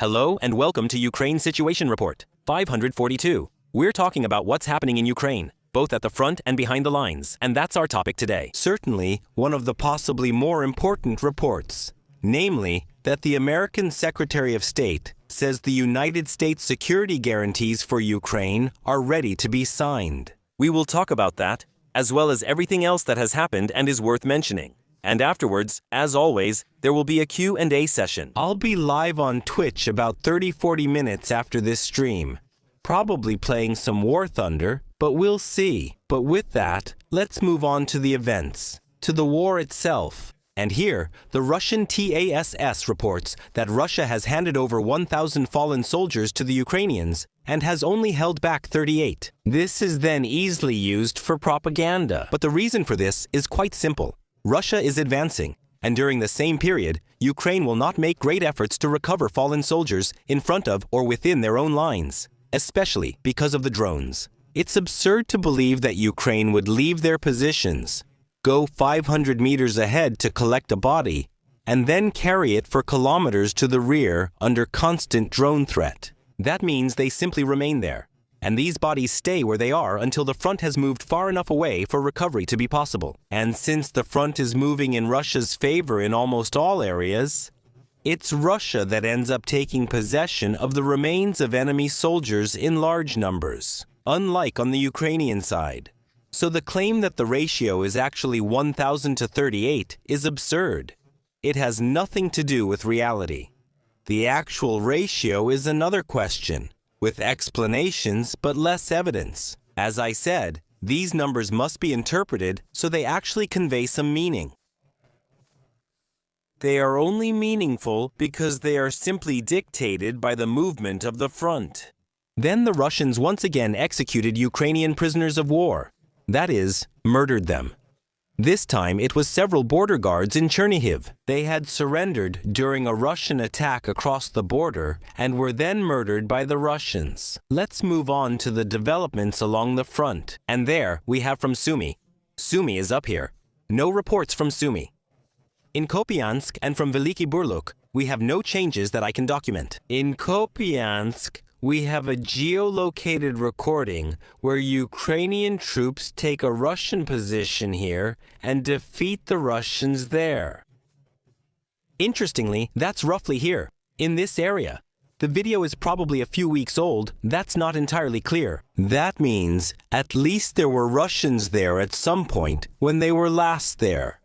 Hello and welcome to Ukraine Situation Report 542. We're talking about what's happening in Ukraine, both at the front and behind the lines, and that's our topic today. Certainly, one of the possibly more important reports, namely that the American Secretary of State says the United States security guarantees for Ukraine are ready to be signed. We will talk about that, as well as everything else that has happened and is worth mentioning. And afterwards, as always, there will be a Q&A session. I'll be live on Twitch about 30-40 minutes after this stream. Probably playing some War Thunder, but we'll see. But with that, let's move on to the events, to the war itself. And here, the Russian TASS reports that Russia has handed over 1,000 fallen soldiers to the Ukrainians and has only held back 38. This is then easily used for propaganda. But the reason for this is quite simple. Russia is advancing, and during the same period, Ukraine will not make great efforts to recover fallen soldiers in front of or within their own lines, especially because of the drones. It's absurd to believe that Ukraine would leave their positions, go 500 meters ahead to collect a body, and then carry it for kilometers to the rear under constant drone threat. That means they simply remain there, and these bodies stay where they are until the front has moved far enough away for recovery to be possible. And since the front is moving in Russia's favor in almost all areas, it's Russia that ends up taking possession of the remains of enemy soldiers in large numbers, unlike on the Ukrainian side. So the claim that the ratio is actually 1,000 to 38 is absurd. It has nothing to do with reality. The actual ratio is another question, with explanations but less evidence. As I said, these numbers must be interpreted so they actually convey some meaning. They are only meaningful because they are simply dictated by the movement of the front. Then the Russians once again executed Ukrainian prisoners of war. That is, murdered them. This time it was several border guards in Chernihiv. They had surrendered during a Russian attack across the border and were then murdered by the Russians. Let's move on to the developments along the front. And there we have from Sumy. Sumy is up here. No reports from Sumy. In Kupiansk and from Veliki Burluk, we have no changes that I can document. In Kupiansk, we have a geolocated recording where Ukrainian troops take a Russian position here and defeat the Russians there. Interestingly, that's roughly here, in this area. The video is probably a few weeks old. That's not entirely clear. That means at least there were Russians there at some point when they were last there.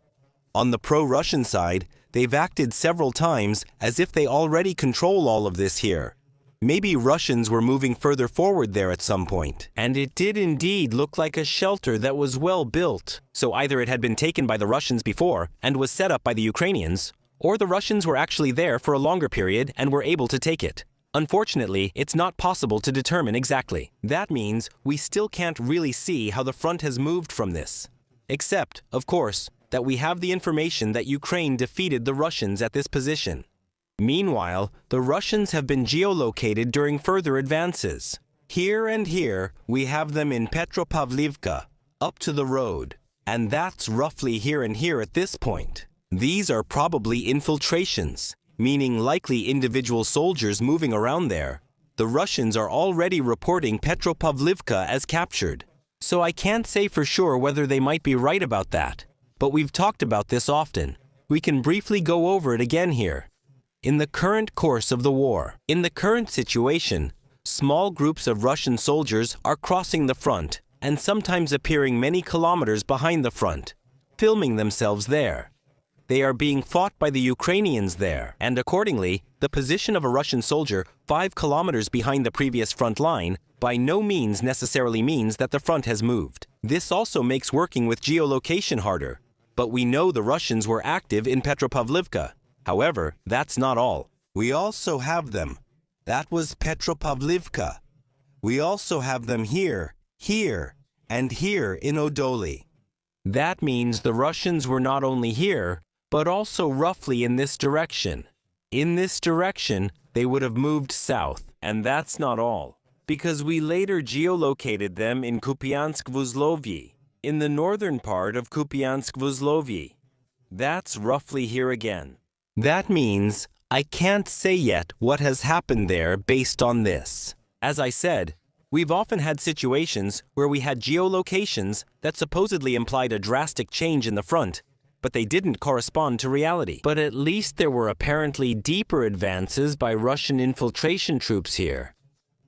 On the pro-Russian side, they've acted several times as if they already control all of this here. Maybe Russians were moving further forward there at some point. And it did indeed look like a shelter that was well built. So either it had been taken by the Russians before and was set up by the Ukrainians, or the Russians were actually there for a longer period and were able to take it. Unfortunately, it's not possible to determine exactly. That means we still can't really see how the front has moved from this. Except, of course, that we have the information that Ukraine defeated the Russians at this position. Meanwhile, the Russians have been geolocated during further advances. Here and here, we have them in Petropavlivka, up to the road. And that's roughly here and here at this point. These are probably infiltrations, meaning likely individual soldiers moving around there. The Russians are already reporting Petropavlivka as captured. So I can't say for sure whether they might be right about that. But we've talked about this often. We can briefly go over it again here. In the current course of the war, in the current situation, small groups of Russian soldiers are crossing the front and sometimes appearing many kilometers behind the front, filming themselves there. They are being fought by the Ukrainians there, and accordingly, the position of a Russian soldier 5 kilometers behind the previous front line by no means necessarily means that the front has moved. This also makes working with geolocation harder, but we know the Russians were active in Petropavlivka. However, that's not all. We also have them. That was Petropavlivka. We also have them here, here, and here in Odoli. That means the Russians were not only here, but also roughly in this direction. In this direction, they would have moved south. And that's not all, because we later geolocated them in Kupiansk-Vuzlovyi, in the northern part of Kupiansk-Vuzlovyi. That's roughly here again. That means I can't say yet what has happened there based on this. As I said, we've often had situations where we had geolocations that supposedly implied a drastic change in the front, but they didn't correspond to reality. But at least there were apparently deeper advances by Russian infiltration troops here.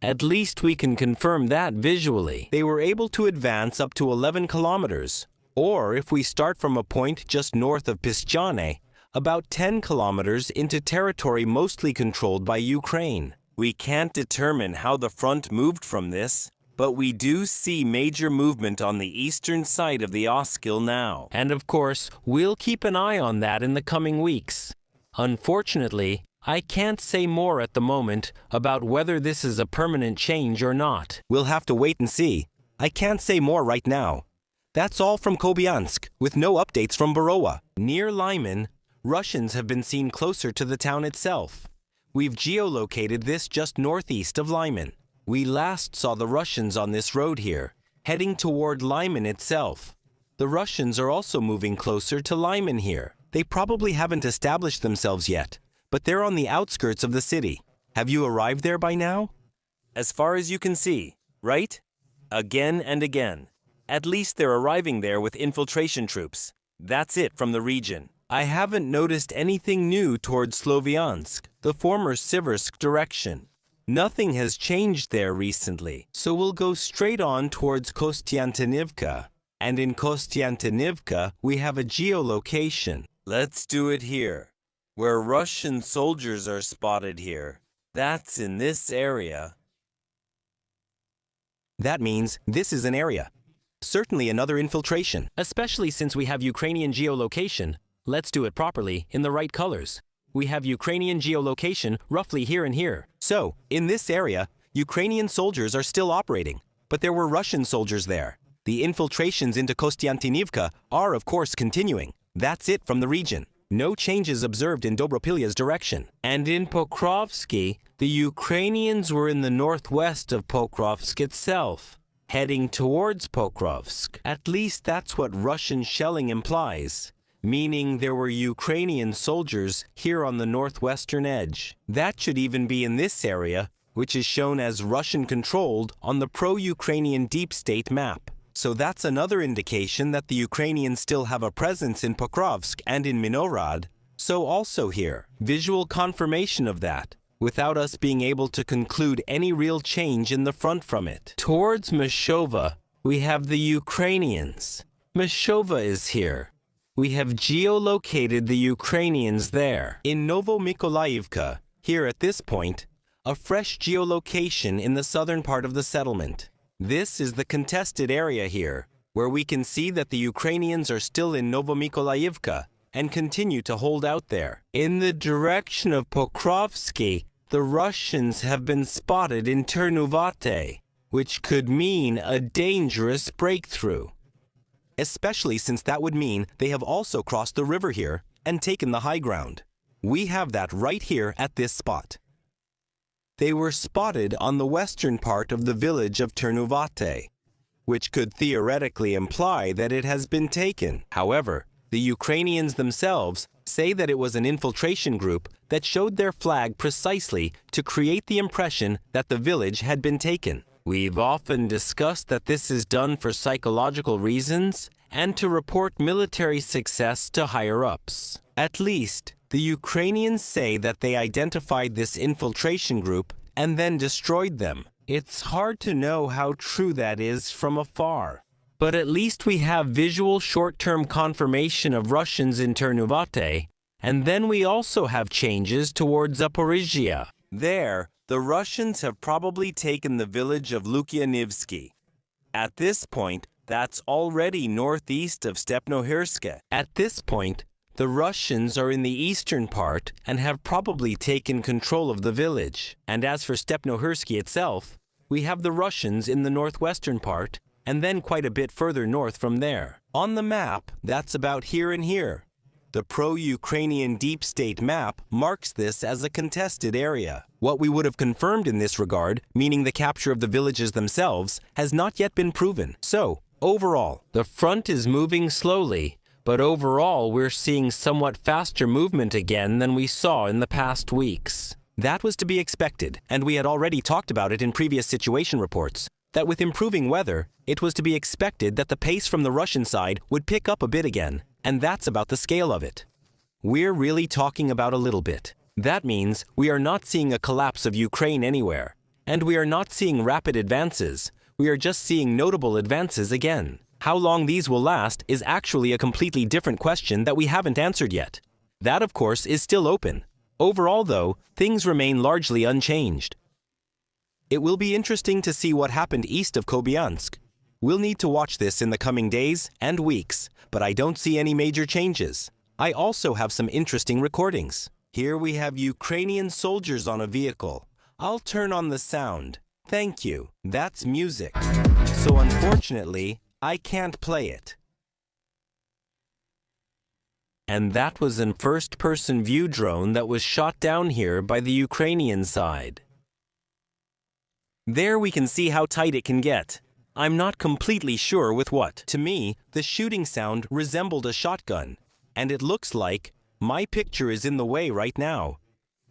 At least we can confirm that visually. They were able to advance up to 11 kilometers, or if we start from a point just north of Piszczane, about 10 kilometers into territory mostly controlled by Ukraine. We can't determine how the front moved from this, but we do see major movement on the eastern side of the Oskil now. And of course, we'll keep an eye on that in the coming weeks. Unfortunately, I can't say more at the moment about whether this is a permanent change or not. We'll have to wait and see. I can't say more right now. That's all from Kupiansk, with no updates from Borowa. Near Liman, Russians have been seen closer to the town itself. We've geolocated this just northeast of Liman. We last saw the Russians on this road here, heading toward Liman itself. The Russians are also moving closer to Liman here. They probably haven't established themselves yet, but they're on the outskirts of the city. Have you arrived there by now? As far as you can see, right? Again and again. At least they're arriving there with infiltration troops. That's it from the region. I haven't noticed anything new towards Sloviansk, the former Siversk direction. Nothing has changed there recently, so we'll go straight on towards Kostiantynivka. And in Kostiantynivka, we have a geolocation. Let's do it here, where Russian soldiers are spotted here. That's in this area. That means this is an area. Certainly another infiltration, especially since we have Ukrainian geolocation. Let's do it properly in the right colors. We have Ukrainian geolocation roughly here and here. So, in this area, Ukrainian soldiers are still operating, but there were Russian soldiers there. The infiltrations into Kostiantynivka are, of course, continuing. That's it from the region. No changes observed in Dobropilya's direction. And in Pokrovsky, the Ukrainians were in the northwest of Pokrovsk itself, heading towards Pokrovsk. At least that's what Russian shelling implies, meaning there were Ukrainian soldiers here on the northwestern edge. That should even be in this area, which is shown as Russian-controlled on the pro-Ukrainian deep state map. So that's another indication that the Ukrainians still have a presence in Pokrovsk and in Minorad. So also here, visual confirmation of that, without us being able to conclude any real change in the front from it. Towards Myshova, we have the Ukrainians. Myshova is here. We have geolocated the Ukrainians there. In Novomykolaivka, here at this point, a fresh geolocation in the southern part of the settlement. This is the contested area here, where we can see that the Ukrainians are still in Novomykolaivka and continue to hold out there. In the direction of Pokrovsky, the Russians have been spotted in Ternuvate, which could mean a dangerous breakthrough. Especially since that would mean they have also crossed the river here and taken the high ground. We have that right here at this spot. They were spotted on the western part of the village of Ternuvate, which could theoretically imply that it has been taken. However, the Ukrainians themselves say that it was an infiltration group that showed their flag precisely to create the impression that the village had been taken. We've often discussed that this is done for psychological reasons and to report military success to higher-ups. At least, the Ukrainians say that they identified this infiltration group and then destroyed them. It's hard to know how true that is from afar. But at least we have visual short-term confirmation of Russians in Ternuvate, and then we also have changes towards Zaporizhia. There, the Russians have probably taken the village of Lukyanivsky. At this point, that's already northeast of Stepnohirsk. At this point, the Russians are in the eastern part and have probably taken control of the village. And as for Stepnohirsk itself, we have the Russians in the northwestern part, and then quite a bit further north from there. On the map, that's about here and here. The pro-Ukrainian deep state map marks this as a contested area. What we would have confirmed in this regard, meaning the capture of the villages themselves, has not yet been proven. So, overall, the front is moving slowly, But overall, we're seeing somewhat faster movement again than we saw in the past weeks. That was to be expected, and we had already talked about it in previous situation reports, that with improving weather, it was to be expected that the pace from the Russian side would pick up a bit again, and that's about the scale of it. We're really talking about a little bit. That means we are not seeing a collapse of Ukraine anywhere, and we are not seeing rapid advances. We are just seeing notable advances again. How long these will last is actually a completely different question that we haven't answered yet. That, of course, is still open. Overall, though, things remain largely unchanged. It will be interesting to see what happened east of Kupiansk. We'll need to watch this in the coming days and weeks, but I don't see any major changes. I also have some interesting recordings. Here we have Ukrainian soldiers on a vehicle. I'll turn on the sound. Thank you. That's music. So unfortunately, I can't play it. And that was a first-person view drone that was shot down here by the Ukrainian side. There we can see how tight it can get. I'm not completely sure with what. To me, the shooting sound resembled a shotgun, and it looks like my picture is in the way right now.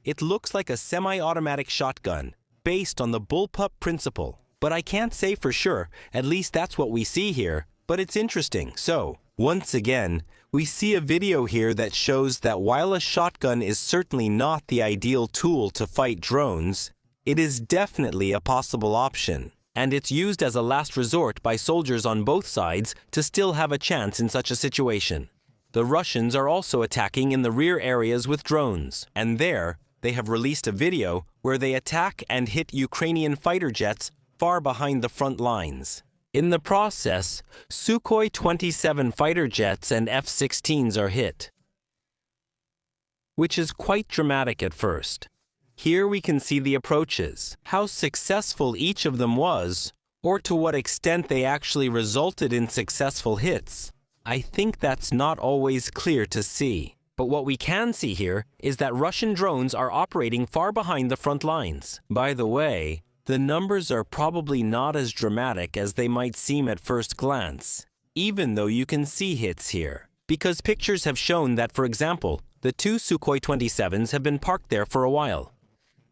It looks like a semi-automatic shotgun, based on the bullpup principle. But I can't say for sure, at least that's what we see here, but it's interesting. So, once again, we see a video here that shows that while a shotgun is certainly not the ideal tool to fight drones, it is definitely a possible option, and it's used as a last resort by soldiers on both sides to still have a chance in such a situation. The Russians are also attacking in the rear areas with drones, and there, they have released a video where they attack and hit Ukrainian fighter jets far behind the front lines. In the process, Sukhoi 27 fighter jets and F-16s are hit, which is quite dramatic at first. Here we can see the approaches, how successful each of them was, or to what extent they actually resulted in successful hits. I think that's not always clear to see. But what we can see here is that Russian drones are operating far behind the front lines. By the way, the numbers are probably not as dramatic as they might seem at first glance, even though you can see hits here. Because pictures have shown that, for example, the two Sukhoi 27s have been parked there for a while.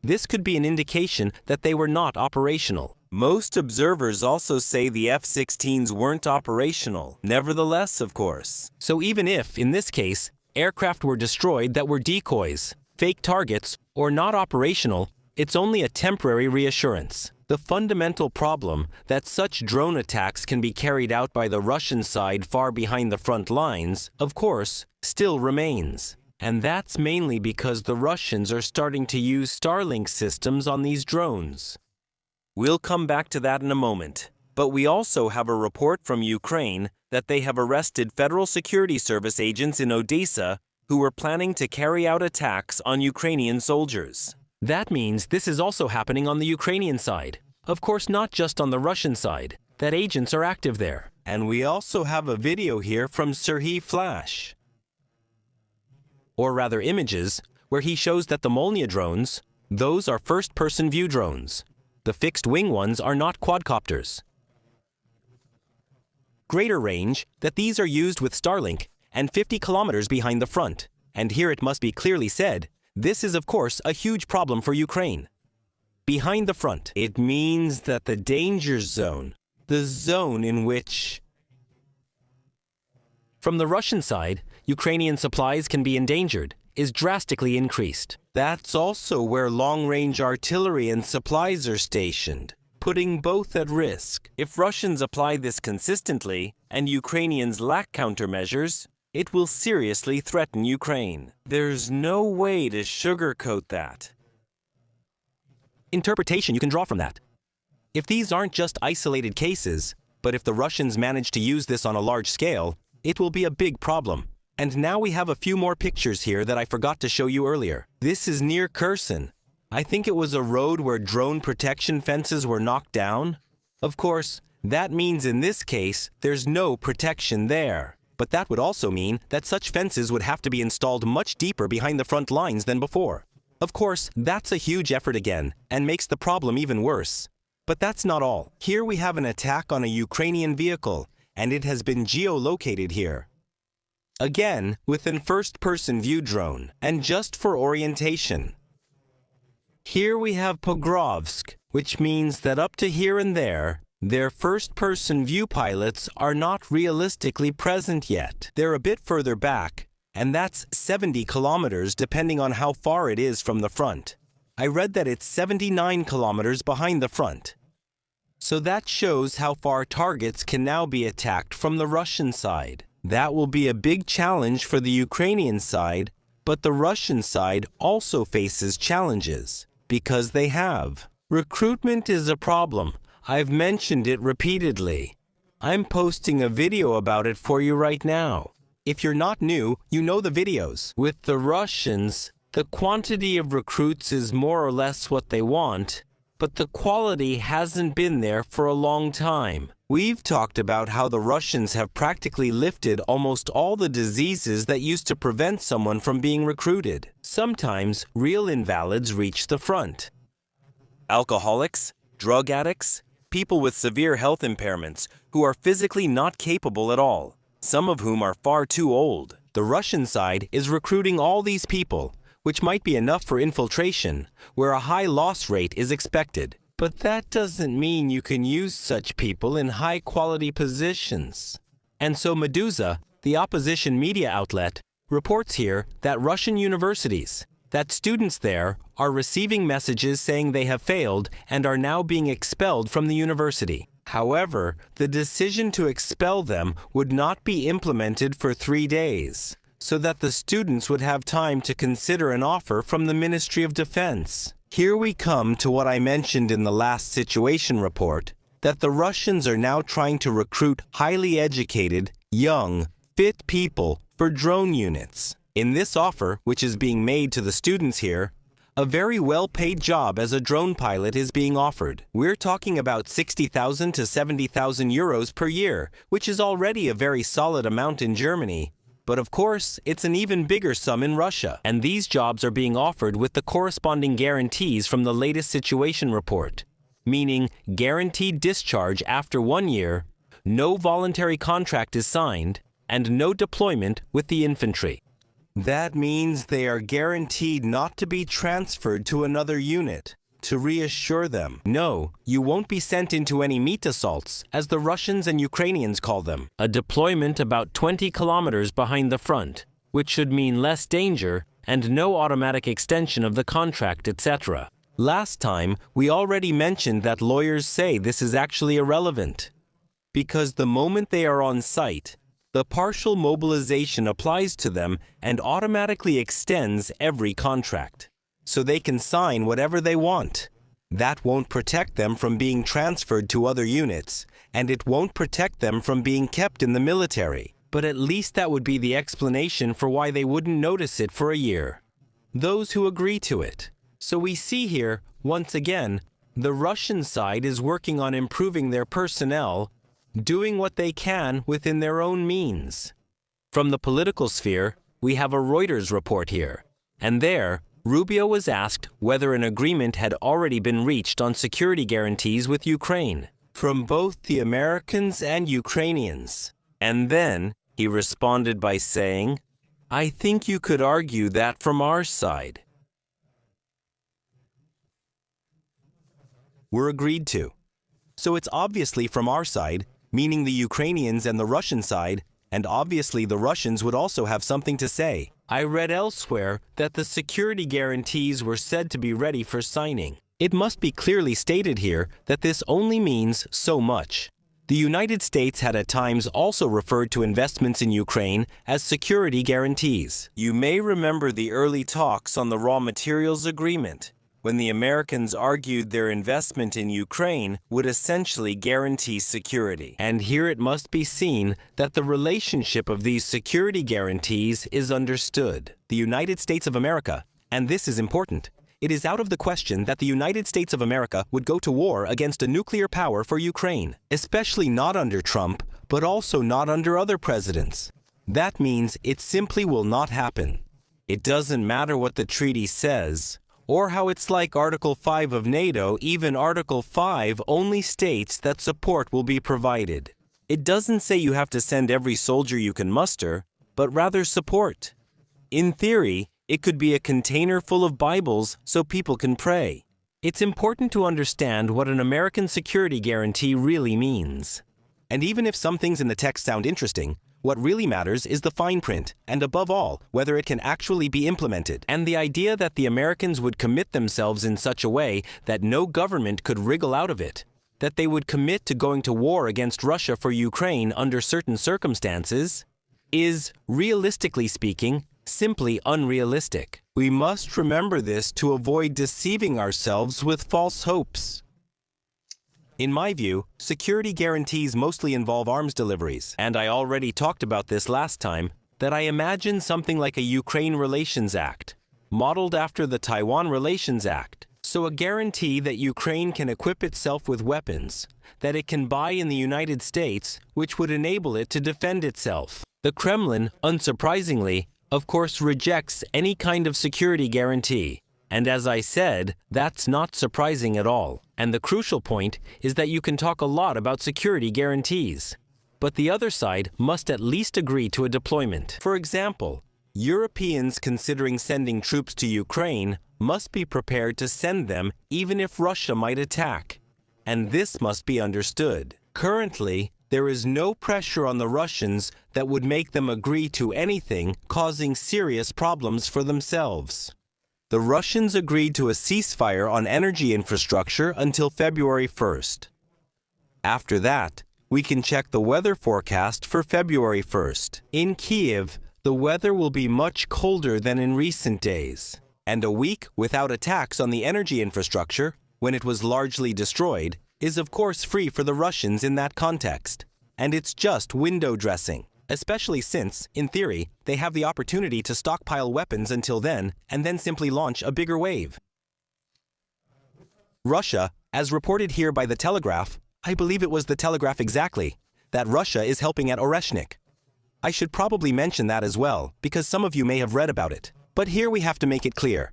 This could be an indication that they were not operational. Most observers also say the F-16s weren't operational, nevertheless, of course. So even if, in this case, aircraft were destroyed that were decoys, fake targets, or not operational, it's only a temporary reassurance. The fundamental problem that such drone attacks can be carried out by the Russian side far behind the front lines, of course, still remains. And that's mainly because the Russians are starting to use Starlink systems on these drones. We'll come back to that in a moment. But we also have a report from Ukraine that they have arrested Federal Security Service agents in Odessa who were planning to carry out attacks on Ukrainian soldiers. That means this is also happening on the Ukrainian side. Of course, not just on the Russian side, that agents are active there. And we also have a video here from Serhiy Flash, or rather images, where he shows that the Molnia drones, those are first-person view drones. The fixed-wing ones are not quadcopters. Greater range, that these are used with Starlink and 50 kilometers behind the front. And here it must be clearly said, this is of course a huge problem for Ukraine. Behind the front, it means that the danger zone, the zone in which, from the Russian side, Ukrainian supplies can be endangered, is drastically increased. That's also where long-range artillery and supplies are stationed, putting both at risk. If Russians apply this consistently and Ukrainians lack countermeasures, it will seriously threaten Ukraine. There's no way to sugarcoat that. Interpretation you can draw from that. If these aren't just isolated cases, but if the Russians manage to use this on a large scale, it will be a big problem. And now we have a few more pictures here that I forgot to show you earlier. This is near Kherson. I think it was a road where drone protection fences were knocked down. Of course, that means in this case, there's no protection there. But that would also mean that such fences would have to be installed much deeper behind the front lines than before. Of course, that's a huge effort again, and makes the problem even worse. But that's not all. Here we have an attack on a Ukrainian vehicle, and it has been geolocated here. Again, with an first-person view drone, and just for orientation. Here we have Pokrovsk, which means that up to here and there, their first-person view pilots are not realistically present yet. They're a bit further back, and that's 70 kilometers depending on how far it is from the front. I read that it's 79 kilometers behind the front. So that shows how far targets can now be attacked from the Russian side. That will be a big challenge for the Ukrainian side, but the Russian side also faces challenges, because they have. Recruitment is a problem. I've mentioned it repeatedly. I'm posting a video about it for you right now. If you're not new, you know the videos. With the Russians, the quantity of recruits is more or less what they want, but the quality hasn't been there for a long time. We've talked about how the Russians have practically lifted almost all the diseases that used to prevent someone from being recruited. Sometimes real invalids reach the front. Alcoholics, drug addicts, people with severe health impairments who are physically not capable at all, some of whom are far too old. The Russian side is recruiting all these people, which might be enough for infiltration, where a high loss rate is expected. But that doesn't mean you can use such people in high-quality positions. And so Meduza, the opposition media outlet, reports here that Russian universities, that students there are receiving messages saying they have failed and are now being expelled from the university. However, the decision to expel them would not be implemented for 3 days, so that the students would have time to consider an offer from the Ministry of Defense. Here we come to what I mentioned in the last situation report, that the Russians are now trying to recruit highly educated, young, fit people for drone units. In this offer, which is being made to the students here, a very well-paid job as a drone pilot is being offered. We're talking about 60,000 to 70,000 euros per year, which is already a very solid amount in Germany. But of course, it's an even bigger sum in Russia, and these jobs are being offered with the corresponding guarantees from the latest situation report, meaning guaranteed discharge after 1 year, no voluntary contract is signed, and no deployment with the infantry. That means they are guaranteed not to be transferred to another unit. To reassure them, no, you won't be sent into any meat assaults, as the Russians and Ukrainians call them. A deployment about 20 kilometers behind the front, which should mean less danger and no automatic extension of the contract, etc. Last time, we already mentioned that lawyers say this is actually irrelevant, because the moment they are on site, the partial mobilization applies to them and automatically extends every contract, so they can sign whatever they want. That won't protect them from being transferred to other units, and it won't protect them from being kept in the military. But at least that would be the explanation for why they wouldn't notice it for a year. Those who agree to it. So we see here, once again, the Russian side is working on improving their personnel, doing what they can within their own means. From the political sphere, we have a Reuters report here, and there, Rubio was asked whether an agreement had already been reached on security guarantees with Ukraine, from both the Americans and Ukrainians. And then he responded by saying, "I think you could argue that from our side. We're agreed to." So it's obviously from our side, meaning the Ukrainians and the Russian side, and obviously the Russians would also have something to say. I read elsewhere that the security guarantees were said to be ready for signing. It must be clearly stated here that this only means so much. The United States had at times also referred to investments in Ukraine as security guarantees. You may remember the early talks on the raw materials agreement, when the Americans argued their investment in Ukraine would essentially guarantee security. And here it must be seen that the relationship of these security guarantees is understood. The United States of America, and this is important, it is out of the question that the United States of America would go to war against a nuclear power for Ukraine, especially not under Trump, but also not under other presidents. That means it simply will not happen. It doesn't matter what the treaty says, or how it's like Article 5 of NATO. Even Article 5 only states that support will be provided. It doesn't say you have to send every soldier you can muster, but rather support. In theory, it could be a container full of Bibles so people can pray. It's important to understand what an American security guarantee really means. And even if some things in the text sound interesting, what really matters is the fine print, and above all, whether it can actually be implemented. And the idea that the Americans would commit themselves in such a way that no government could wriggle out of it, that they would commit to going to war against Russia for Ukraine under certain circumstances, is, realistically speaking, simply unrealistic. We must remember this to avoid deceiving ourselves with false hopes. In my view, security guarantees mostly involve arms deliveries, and I already talked about this last time, that I imagine something like a Ukraine Relations Act, modeled after the Taiwan Relations Act. So a guarantee that Ukraine can equip itself with weapons, that it can buy in the United States, which would enable it to defend itself. The Kremlin, unsurprisingly, of course, rejects any kind of security guarantee. And as I said, that's not surprising at all. And the crucial point is that you can talk a lot about security guarantees, but the other side must at least agree to a deployment. For example, Europeans considering sending troops to Ukraine must be prepared to send them even if Russia might attack. And this must be understood. Currently, there is no pressure on the Russians that would make them agree to anything causing serious problems for themselves. The Russians agreed to a ceasefire on energy infrastructure until February 1st. After that, we can check the weather forecast for February 1st. In Kiev, the weather will be much colder than in recent days. And a week without attacks on the energy infrastructure, when it was largely destroyed, is of course free for the Russians in that context. And it's just window dressing. Especially since, in theory, they have the opportunity to stockpile weapons until then and then simply launch a bigger wave. Russia, as reported here by The Telegraph, I believe it was The Telegraph exactly, that Russia is helping at Oreshnik. I should probably mention that as well, because some of you may have read about it. But here we have to make it clear.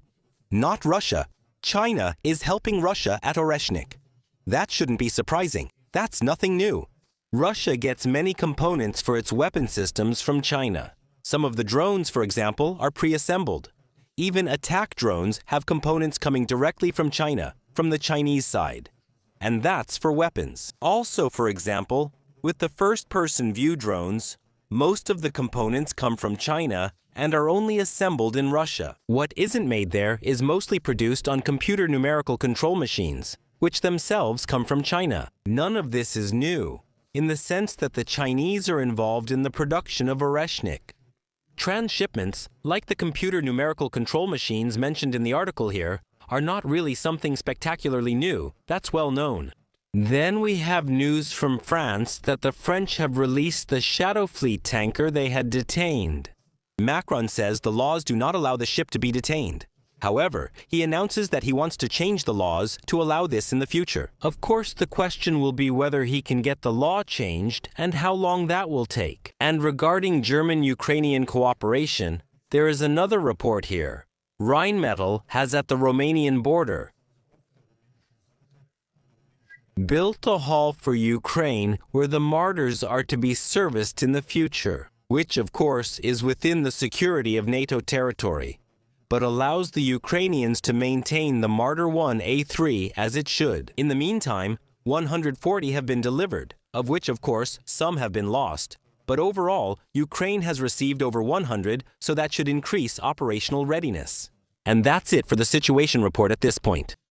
Not Russia. China is helping Russia at Oreshnik. That shouldn't be surprising. That's nothing new. Russia gets many components for its weapon systems from China. Some of the drones, for example, are pre-assembled. Even attack drones have components coming directly from China, from the Chinese side. And that's for weapons. Also, for example, with the first-person view drones, most of the components come from China and are only assembled in Russia. What isn't made there is mostly produced on computer numerical control machines, which themselves come from China. None of this is new, in the sense that the Chinese are involved in the production of Oreshnik. Transshipments, like the computer numerical control machines mentioned in the article here, are not really something spectacularly new. That's well known. Then we have news from France that the French have released the Shadow Fleet tanker they had detained. Macron says the laws do not allow the ship to be detained. However, he announces that he wants to change the laws to allow this in the future. Of course, the question will be whether he can get the law changed and how long that will take. And regarding German-Ukrainian cooperation, there is another report here. Rheinmetall has at the Romanian border built a hall for Ukraine where the martyrs are to be serviced in the future, which of course is within the security of NATO territory, but allows the Ukrainians to maintain the Martyr 1 A3 as it should. In the meantime, 140 have been delivered, of which of course some have been lost. But overall, Ukraine has received over 100, so that should increase operational readiness. And that's it for the situation report at this point.